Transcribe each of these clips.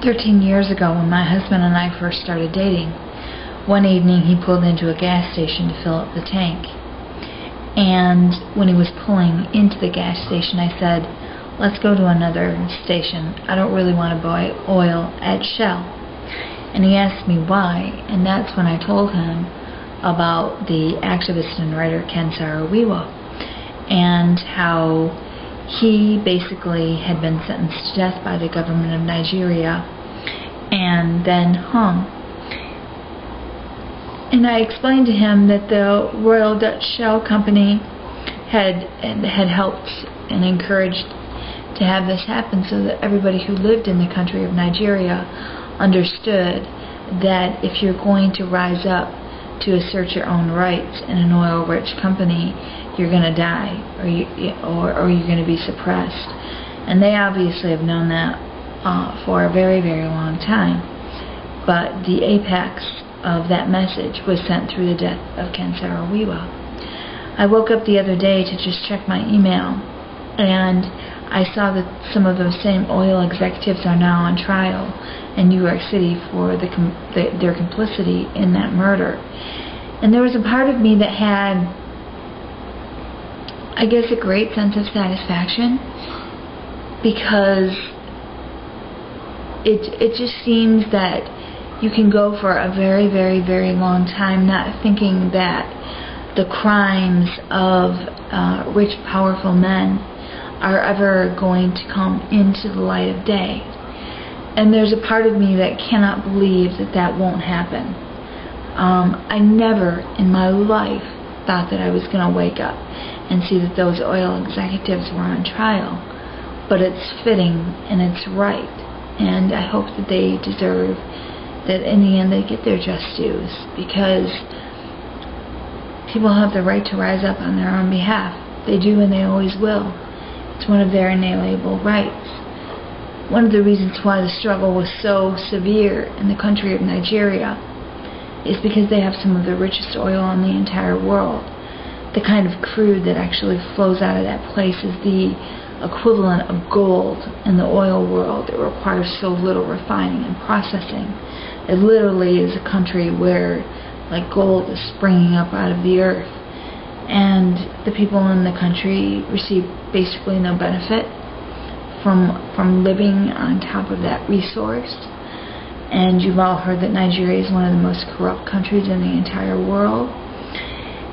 13 years ago, when my husband and I first started dating, one evening he pulled into a gas station to fill up the tank. And when he was pulling into the gas station, I said, "Let's go to another station. I don't really want to buy oil at Shell." And he asked me why, and that's when I told him about the activist and writer Saro Wiwa, and how he basically had been sentenced to death by the government of Nigeria and then hung. And I explained to him that the Royal Dutch Shell Company had helped and encouraged to have this happen, so that everybody who lived in the country of Nigeria understood that if you're going to rise up to assert your own rights in an oil-rich company, you're going to die, or you're going to be suppressed. And they obviously have known that for a very, very long time. But the apex of that message was sent through the death of Saro Wiwa. I woke up the other day to just check my email, and I saw that some of those same oil executives are now on trial in New York City for their complicity in that murder. And there was a part of me that had, I guess, a great sense of satisfaction, because it just seems that you can go for a very, very, very long time not thinking that the crimes of rich, powerful men are ever going to come into the light of day. And there's a part of me that cannot believe that that won't happen. I never in my life thought that I was going to wake up and see that those oil executives were on trial. But it's fitting and it's right. And I hope that they deserve, that in the end they get their just dues, because people have the right to rise up on their own behalf. They do, and they always will. It's one of their inalienable rights. One of the reasons why the struggle was so severe in the country of Nigeria is because they have some of the richest oil in the entire world. The kind of crude that actually flows out of that place is the equivalent of gold in the oil world. It requires so little refining and processing. It literally is a country where like gold is springing up out of the earth, and the people in the country receive basically no benefit from living on top of that resource. And you've all heard that Nigeria is one of the most corrupt countries in the entire world.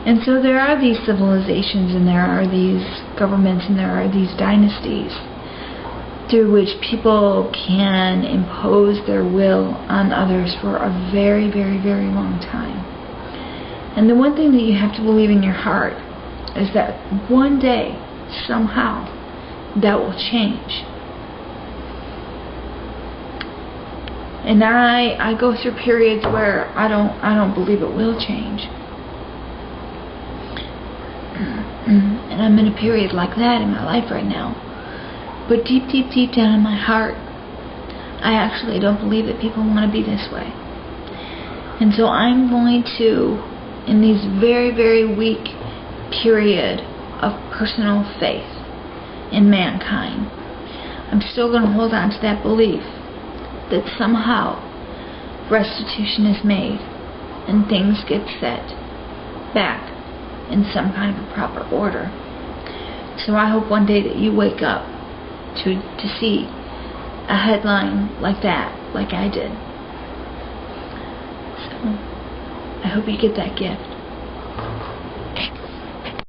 And so there are these civilizations, and there are these governments, and there are these dynasties through which people can impose their will on others for a very, very, very long time. And the one thing that you have to believe in your heart is that one day, somehow, that will change. And I go through periods where I don't believe it will change. And I'm in a period like that in my life right now. But deep, deep, deep down in my heart, I actually don't believe that people want to be this way. And so I'm going to, in this very, very weak period of personal faith in mankind, I'm still going to hold on to that belief that somehow restitution is made and things get set back in some kind of a proper order. So I hope one day that you wake up to see a headline like that, like I did. So I hope you get that gift.